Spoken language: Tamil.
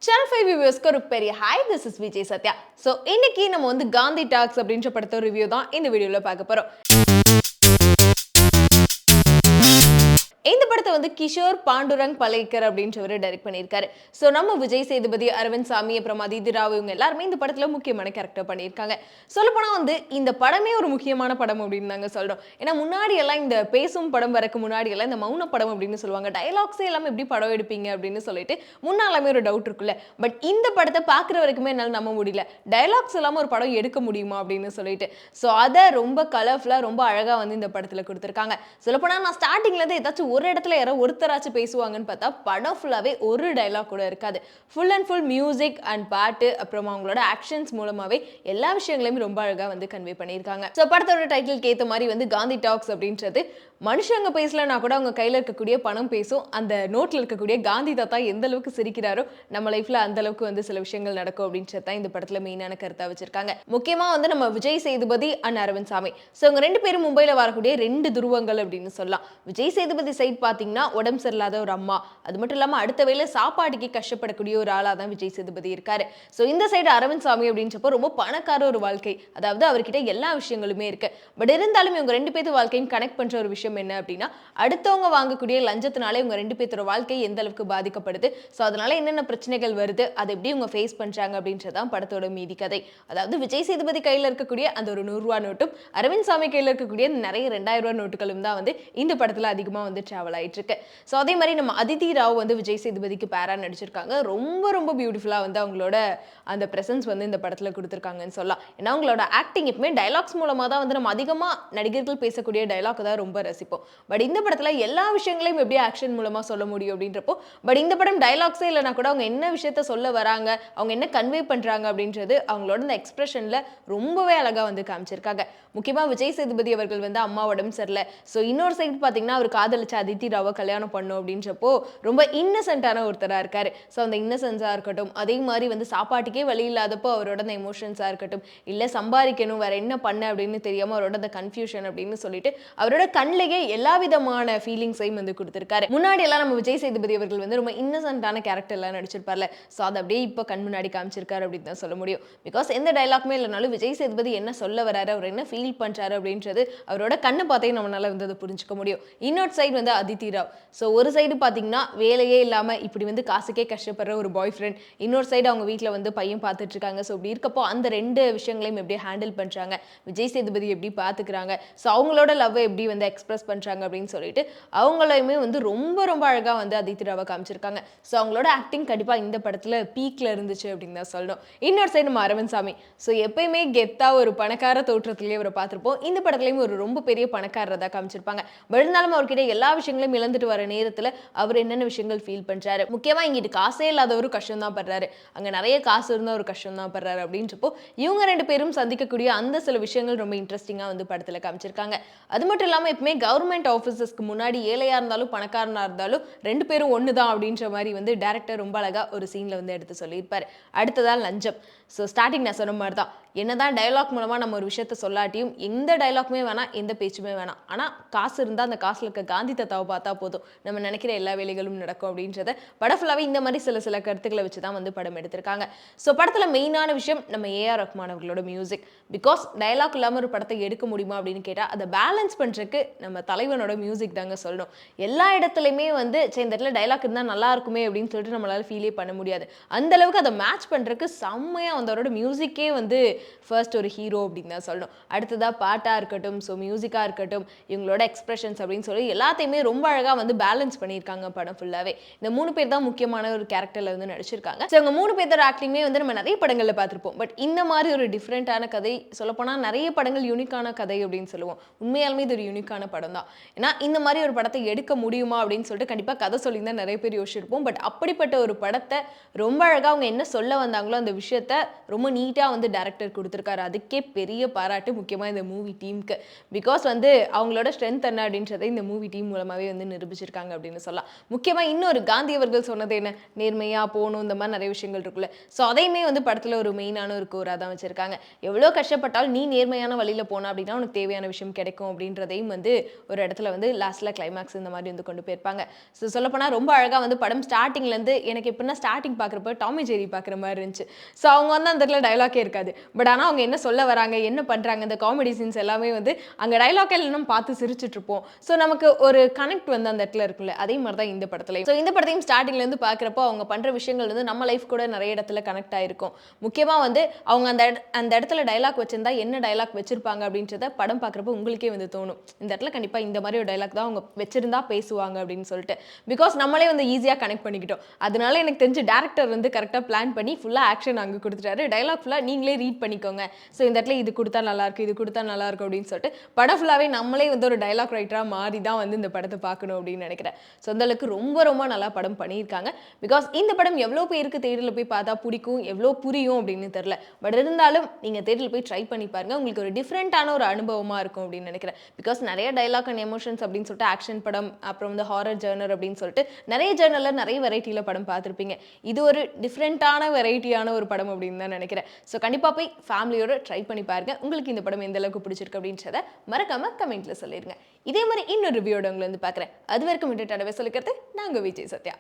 சேனல் 5 வியூவர்ஸ்க்கு ஒரு பெரிய hi, this is Vijay Sathya. So இன்னைக்கு நம்ம வந்து காந்தி டாக்ஸ் அப்படின்ற படத்தோட ரிவ்யூ தான் இந்த வீடியோவில் பார்க்க போகிறோம். இந்த படத்தை வந்து கிஷோர் பாண்டுரங் பலேக்கர் அப்படின்றவர் டைரக்ட் பண்ணியிருக்காரு. ஸோ நம்ம விஜய் சேதுபதி, அரவிந்த் சாமி, அப்புறம் அதிதி ராவ் இவங்க எல்லாருமே இந்த படத்தில் முக்கியமான கேரக்டர் பண்ணியிருக்காங்க. சொல்லப்போனால் வந்து இந்த படமே ஒரு முக்கியமான படம் அப்படின்னு நாங்கள் சொல்கிறோம். ஏன்னா முன்னாடி எல்லாம் இந்த பேசும் படம் வரக்கு முன்னாடி எல்லாம் இந்த மௌன படம் அப்படின்னு சொல்லுவாங்க. டயலாக்ஸே எல்லாமே எப்படி படம் எடுப்பீங்க அப்படின்னு சொல்லிட்டு முன்னாலுமே ஒரு டவுட் இருக்குல்ல. பட் இந்த படத்தை பார்க்குற வரைக்குமே என்னால் நம்ப முடியல. டயலாக்ஸ் இல்லாமல் ஒரு படம் எடுக்க முடியுமா அப்படின்னு சொல்லிட்டு. ஸோ அதை ரொம்ப கலர்ஃபுல்லாக ரொம்ப அழகாக வந்து இந்த படத்தில் கொடுத்துருக்காங்க. சொல்லப்போனால் நான் ஸ்டார்டிங்லேருந்து ஏதாச்சும் ஒரு இடத்துல யாரோ ஒருத்தராச்சும் பேசுவாங்கன்னு பார்த்தா படம் ஃபுல்லாவே ஒரு டயலாக் கூட இருக்காது. Full and full music and பாட்டு, அப்புறமா அவங்களோட ஆக்ஷன்ஸ் மூலமாவே எல்லா விஷயங்களையும் ரொம்ப அழகா வந்து கன்வே பண்ணியிருக்காங்க. ஸோ படத்தோட டைட்டிலுக்கு ஏற்ற மாதிரி வந்து காந்தி டாக்ஸ் அப்படின்றது மனுஷங்க பேசலன்னா கூட அவங்க கையில் இருக்கக்கூடிய பணம் பேசும். அந்த நோட்டில் இருக்கக்கூடிய காந்தி தாத்தா எந்த அளவுக்கு சிரிக்கிறாரோ நம்ம லைஃப்ல அந்த அளவுக்கு வந்து சில விஷயங்கள் நடக்கும் அப்படின்றது தான் இந்த படத்துல மெயினான கருத்தா வச்சிருக்காங்க. முக்கியமா வந்து நம்ம விஜய் சேதுபதி அண்ட் அரவிந்த் சாமி, ஸோ இவங்க ரெண்டு பேரும் மும்பையில் வரக்கூடிய ரெண்டு துருவங்கள் அப்படின்னு சொல்லலாம். விஜய் சேதுபதி சைட் பார்த்தீங்கன்னா உடம்பு சரியில்லாத ஒரு அம்மா, அது மட்டும் இல்லாமல் அடுத்த வேளை சாப்பாட்டுக்கு கஷ்டப்படக்கூடிய ஒரு ஆளாக தான் விஜய் சேதுபதி இருக்காரு. ஸோ இந்த சைடு அரவிந்த் சாமி அப்படின்றப்போ ரொம்ப பணக்கார ஒரு வாழ்க்கை, அதாவது அவர்கிட்ட எல்லா விஷயங்களுமே இருக்கு. பட் இருந்தாலும் இவங்க ரெண்டு பேர்த்து வாழ்க்கையும் கனெக்ட் பண்ற ஒரு விஷயம் என்ன அப்படின்னா, அடுத்தவங்க வாங்கக்கூடிய லஞ்சத்தினாலே இவங்க ரெண்டு பேர்த்தோட வாழ்க்கை எந்த அளவுக்கு பாதிக்கப்படுது, ஸோ அதனால என்னென்ன பிரச்சனைகள் வருது, அதை எப்படி இவங்க ஃபேஸ் பண்றாங்க அப்படின்றதான் படத்தோட மீதி கதை. அதாவது விஜய் சேதுபதி கையில் இருக்கக்கூடிய அந்த ஒரு 100 ரூபா நோட்டும் அரவிந்த் சாமி கையில் இருக்கக்கூடிய நிறைய 2000 ரூபா நோட்டுகளும் தான் வந்து இந்த படத்துல அதிகமாக வந்து டிராவல் ஆயிட்டு இருக்கு. ஸோ அதே மாதிரி நம்ம அதிதி ராவ் வந்து விஜய் சேதுபதிக்கு பேரா நடிச்சிருக்காங்க. ரொம்ப ரொம்ப பியூட்டிஃபுல்லாக வந்து அவங்களோட அந்த பிரசன்ஸ் வந்து இந்த படத்தில் கொடுத்துருக்காங்கன்னு சொல்லலாம். ஏன்னா அவங்களோட ஆக்டிங் எப்பவுமே டைலாக்ஸ் மூலமாக தான் வந்து நம்ம அதிகமாக நடிகர்கள் பேசக்கூடிய டைலாக் தான் ரொம்ப ரசிப்போம். பட் இந்த படத்தில் எல்லா விஷயங்களையும் எப்படி ஆக்ஷன் மூலமாக சொல்ல முடியும் அப்படின்றப்போ, பட் இந்த படம் டைலாக்ஸே இல்லைனா கூட அவங்க என்ன விஷயத்த சொல்ல வராங்க, அவங்க என்ன கன்வே பண்ணுறாங்க அப்படின்றது அவங்களோட இந்த எக்ஸ்பிரஷனில் ரொம்பவே அழகாக வந்து காமிச்சிருக்காங்க. முக்கியமாக விஜய் சேதுபதி அவர்கள் வந்து அம்மா உடம்பு சரியில்லை, ஸோ இன்னொரு சைடு பார்த்தீங்கன்னா அவர் காதலிச்ச அதித்தி ராவை கல்யாணம் பண்ணும் அப்படின்றப்போ ரொம்ப இன்னசென்ட்டான ஒருத்தராக இருக்காரு. ஸோ அந்த இன்னசென்ஸாக இருக்கட்டும், அதே மாதிரி வந்து சாப்பாட்டுக்கே வழி இல்லாதப்போ அவரோட அந்த எமோஷன்ஸாக இருக்கட்டும், இல்லை சம்பாதிக்கணும் வேற என்ன பண்ண அப்படின்னு தெரியாமல் அவரோட அந்த கன்ஃபியூஷன் அப்படின்னு சொல்லிட்டு அவரோட கண்ணிலேயே எல்லா விதமான ஃபீலிங்ஸையும் வந்து கொடுத்துருக்காரு. முன்னாடி எல்லாம் நம்ம விஜய் சேதுபதி அவர்கள் வந்து ரொம்ப இன்னசென்ட்டான கேரக்டர்லாம் நடிச்சிருப்பார்ல, ஸோ அதை அப்படியே இப்போ கண் முன்னாடி காமிச்சிருக்காரு அப்படின்னு தான் சொல்ல முடியும். பிகாஸ் எந்த டைலாக்மே இல்லைனாலும் விஜய் சேதுபதி என்ன சொல்ல வராரு, அவர் என்ன ஃபீல் பண்ணுறாரு அப்படின்றது அவரோட கண்ணை பார்த்தே நம்மளால வந்து அதை புரிஞ்சுக்க முடியும். இன்னொரு சைடு வந்து அதித்தி ராவ், ஸோ ஒரு சைடு பார்த்தீங்கன்னா வேலையே இல்லாமல் இப்படி வந்து காசுக்கே கஷ்டப்படுற ஒரு பாய் ஃப்ரெண்ட், இன்னொரு சைடு அவங்க வீட்டில் வந்து பையன் பார்த்துட்டு இருக்காங்க. ஸோ இப்படி இருக்கப்போ அந்த ரெண்டு விஷயங்களையும் எப்படி ஹேண்டில் பண்ணுறாங்க, விஜய் சேதுபதி எப்படி பார்த்துக்கிறாங்க, ஸோ அவங்களோட லவ்வை எப்படி வந்து எக்ஸ்பிரஸ் பண்ணுறாங்க அப்படின்னு சொல்லிட்டு அவங்களையுமே வந்து ரொம்ப ரொம்ப அழகாக வந்து அதித்தி ராவை காமிச்சிருக்காங்க. ஸோ அவங்களோட ஆக்டிங் கண்டிப்பாக இந்த படத்தில் பீக்கில் இருந்துச்சு அப்படின்னு தான் சொல்லணும். இன்னொரு சைடு நம்ம அரவிந்த் சாமி, ஸோ எப்பயுமே கெத்தாக ஒரு பணக்கார தோற்றத்திலேயே அவரை பார்த்துருப்போம். இந்த படத்துலையும் ஒரு ரொம்ப பெரிய பணக்காரராக காமிச்சிருப்பாங்க. பட் இருந்தாலும் அவர்கிட்ட எல்லா விஷயங்களையும் இழந்துட்டு வர நேரத்தில் அவர் என்னென்ன விஷயங்கள் ஃபீல் பண்ணுறாரு, முக்கியமாக இங்கிட்டு காசே இல்லாதவரும் கஷ்டம் தான் படுறாரு, அங்கே நிறைய காசு இருந்தால் ஒரு கஷ்டம் தான் படுறாரு அப்படின்றப்போ இவங்க ரெண்டு பேரும் சந்திக்கக்கூடிய அந்த சில விஷயங்கள் ரொம்ப இன்ட்ரெஸ்டிங்காக வந்து படத்தில் காமிச்சிருக்காங்க. அது மட்டும் இல்லாமல் எப்பவுமே கவர்மெண்ட் ஆஃபீஸஸ்க்கு முன்னாடி ஏழையாக இருந்தாலும் பணக்காரனாக இருந்தாலும் ரெண்டு பேரும் ஒன்று தான் அப்படின்ற மாதிரி வந்து டேரக்டர் ரொம்ப அழகாக ஒரு சீனில் வந்து எடுத்து சொல்லியிருப்பார். அடுத்ததான் லஞ்சம். ஸோ ஸ்டார்டிங் நான் சொன்ன மாதிரி தான், என்னதான் டயலாக் மூலமாக நம்ம ஒரு விஷயத்த சொல்லாட்டியும் எந்த டைலாக்குமே வேணாம், எந்த பேச்சுமே வேணாம், ஆனால் காசு இருந்தால் அந்த காசில் இருக்க காந்தி தாத்தாவை பார்த்தா போதும், நம்ம நினைக்கிற எல்லா வேலைகளும் நடக்கும் அப்படின்றத படம் ஃபுல்லாகவே இந்த மாதிரி சில கருத்துக்களை வச்சு தான் வந்து படம் எடுத்திருக்காங்க. ஸோ படத்தில் மெயினான விஷயம் நம்ம ஏஆர் ரஹ்மான் அவர்களோட மியூசிக். பிகாஸ் டயலாக் இல்லாமல் ஒரு படத்தை எடுக்க முடியுமா அப்படின்னு கேட்டால் அதை பேலன்ஸ் பண்ணுறதுக்கு நம்ம தலைவனோட மியூசிக் தாங்க சொல்லணும். எல்லா இடத்துலையுமே வந்து சரி இந்த இடத்துல டைலாக் இருந்தால் நல்லா இருக்குமே அப்படின்னு சொல்லிட்டு நம்மளால ஃபீலே பண்ண முடியாது. அந்த அளவுக்கு அதை மேட்ச் பண்ணுறதுக்கு செம்மையாக வந்து அவரோட மியூசிக்கே வந்து ஃபர்ஸ்ட் ஒரு ஹீரோ அப்படின்னு தான் சொல்லணும். அடுத்ததாக பாட்டாக இருக்கட்டும், ஸோ மியூசிக்காக இருக்கட்டும், இவங்களோட எக்ஸ்பிரஷன்ஸ் அப்படின்னு சொல்லி எல்லாத்தையுமே ரொம்ப அழகாக வந்து பேலன்ஸ் பண்ணியிருக்காங்க படம் ஃபுல்லாகவே. இந்த 3 பேர் தான் முக்கியமான ஒரு கேரக்டரில் வந்து நடிச்சிருக்காங்க. ஸோ இவங்க 3 பேரோட ஆக்டிங்குமே வந்து நம்ம நிறைய படங்களில் பார்த்துருப்போம். பட் இந்த மாதிரி ஒரு டிஃப்ரெண்ட்டான கதை, சொல்லப்போனால் நிறைய படங்கள் யூனிக்கான கதை அப்படின்னு சொல்லுவோம். உண்மையாலுமே இது ஒரு யூனிக்கான படம் தான். ஏன்னா இந்த மாதிரி ஒரு படத்தை எடுக்க முடியுமா அப்படின்னு சொல்லிட்டு கண்டிப்பாக கதை சொல்லி தான் நிறைய பேர் யோசிச்சிருப்போம். பட் அப்படிப்பட்ட ஒரு படத்தை ரொம்ப அழகாக அவங்க என்ன சொல்ல வந்தாங்களோ அந்த விஷயத்த ரொம்ப நீட்டாக வந்து டேரக்டர் கொடுத்துருக்காரு. அதுக்கே பெரிய பாராட்டு முக்கியமாக இந்த மூவி டீமுக்கு. பிகாஸ் வந்து அவங்களோட ஸ்ட்ரென்த் என்ன அப்படின்றத இந்த மூவி டீம் மூலமாக மூலமாவே வந்து நிரூபிச்சிருக்காங்க அப்படின்னு சொல்லலாம். முக்கியமா இன்னொரு காந்தி அவர்கள் சொன்னது என்ன, நேர்மையா போகணும், இந்த மாதிரி நிறைய விஷயங்கள் இருக்குல்ல. ஸோ அதையுமே வந்து படத்துல ஒரு மெயினான ஒரு கோரா தான் வச்சிருக்காங்க. எவ்வளோ கஷ்டப்பட்டாலும் நீ நேர்மையான வழியில போன அப்படின்னா உனக்கு தேவையான விஷயம் கிடைக்கும் அப்படின்றதையும் வந்து ஒரு இடத்துல வந்து லாஸ்ட்ல கிளைமேக்ஸ் இந்த மாதிரி வந்து கொண்டு போயிருப்பாங்க. ஸோ சொல்லப்போனால் ரொம்ப அழகாக வந்து படம் ஸ்டார்டிங்லேருந்து எனக்கு எப்படின்னா ஸ்டார்டிங் பார்க்குறப்ப டாமி ஜெரி பார்க்குற மாதிரி இருந்துச்சு. ஸோ அவங்க வந்து அந்த இடத்துல டைலாக்கே இருக்காது. பட் ஆனால் அவங்க என்ன சொல்ல வராங்க, என்ன பண்ணுறாங்க, இந்த காமெடி சீன்ஸ் எல்லாமே வந்து அங்கே டைலாக் எல்லாம் பார்த்து சிரிச்சுட்டு இருப்போம். ஸோ நமக்கு ஒரு கனெக்ட் வந்து அந்த இடத்துல இருக்குல்ல, அதே மாதிரி தான் இந்த படத்துல. ஸோ இந்த படத்தையும் ஸ்டார்டிங்லேருந்து பார்க்குறப்போ அவங்க பண்ணுற விஷயங்கள் வந்து நம்ம லைஃப் கூட நிறைய இடத்துல கனெக்ட் ஆயிருக்கும். முக்கியமாக வந்து அவங்க அந்த இடத்துல டைலாக் வச்சிருந்தா என்ன டைலாக் வச்சிருப்பாங்க அப்படின்றத படம் பார்க்குறப்போ உங்களுக்கே வந்து தோணும். இந்த இடத்துல கண்டிப்பாக இந்த மாதிரி ஒரு டைலாக் தான் அவங்க வச்சிருந்தா பேசுவாங்க அப்படின்னு சொல்லிட்டு. பிகாஸ் நம்மளே வந்து ஈஸியாக கனெக்ட் பண்ணிக்கிட்டோம். அதனால எனக்கு தெரிஞ்சு டேரக்டர் வந்து கரெக்டாக பிளான் பண்ணி ஃபுல்லாக ஆக்ஷன் அங்கே கொடுத்துட்டாரு. டைலாக் ஃபுல்லாக நீங்களே ரீட் பண்ணிக்கோங்க. ஸோ இந்த இடத்துல இது கொடுத்தா நல்லாயிருக்கு, இது கொடுத்தா நல்லாயிருக்கும் அப்படின்னு சொல்லிட்டு படம் ஃபுல்லாகவே நம்மளே வந்து ஒரு டைலாக் ரைட்டராக மாறி தான் வந்து இந்த படத்தை பார்க்கணும் அப்படின்னு நினைக்கிறேன். ஸோ அந்த அளவுக்கு ரொம்ப ரொம்ப நல்லா படம் பண்ணியிருக்காங்க. பிகாஸ் இந்த படம் எவ்வளோ பேருக்கு தேட்டரில் போய் பார்த்தா பிடிக்கும், எவ்வளோ புரியும் அப்படின்னு தெரில. பட் இருந்தாலும் நீங்கள் தேட்டரில் போய் ட்ரை பண்ணி பாருங்க. உங்களுக்கு ஒரு டிஃப்ரெண்ட்டான ஒரு அனுபவமாக இருக்கும் அப்படின்னு நினைக்கிறேன். பிகாஸ் நிறைய டைலாக் அண்ட் எமோஷன்ஸ் அப்படின்னு சொல்லிட்டு ஆக்ஷன் படம், அப்புறம் வந்து ஹாரர் ஜர்னர் அப்படின்னு சொல்லிட்டு நிறைய ஜர்னலில் நிறைய வெரைட்டியில் படம் பார்த்துருப்பீங்க. இது ஒரு டிஃப்ரெண்ட்டான வெரைட்டியான ஒரு படம் அப்படின்னு தான் நினைக்கிறேன். ஸோ கண்டிப்பாக போய் ஃபேமிலியோட ட்ரை பண்ணி பாருங்க. உங்களுக்கு இந்த படம் எந்த அளவுக்கு பிடிச்சிருக்கு அப்படின்றத மறக்காம கமெண்ட்ல சொல்லிருங்க. இதே மாதிரி இன்னொரு ரிவ்யூவோட உங்களை வந்து பார்க்குறேன். அது வரைக்கும் விட்டுட்டு சொல்லிக்கிறது நாங்கள் விஜய் சத்யா.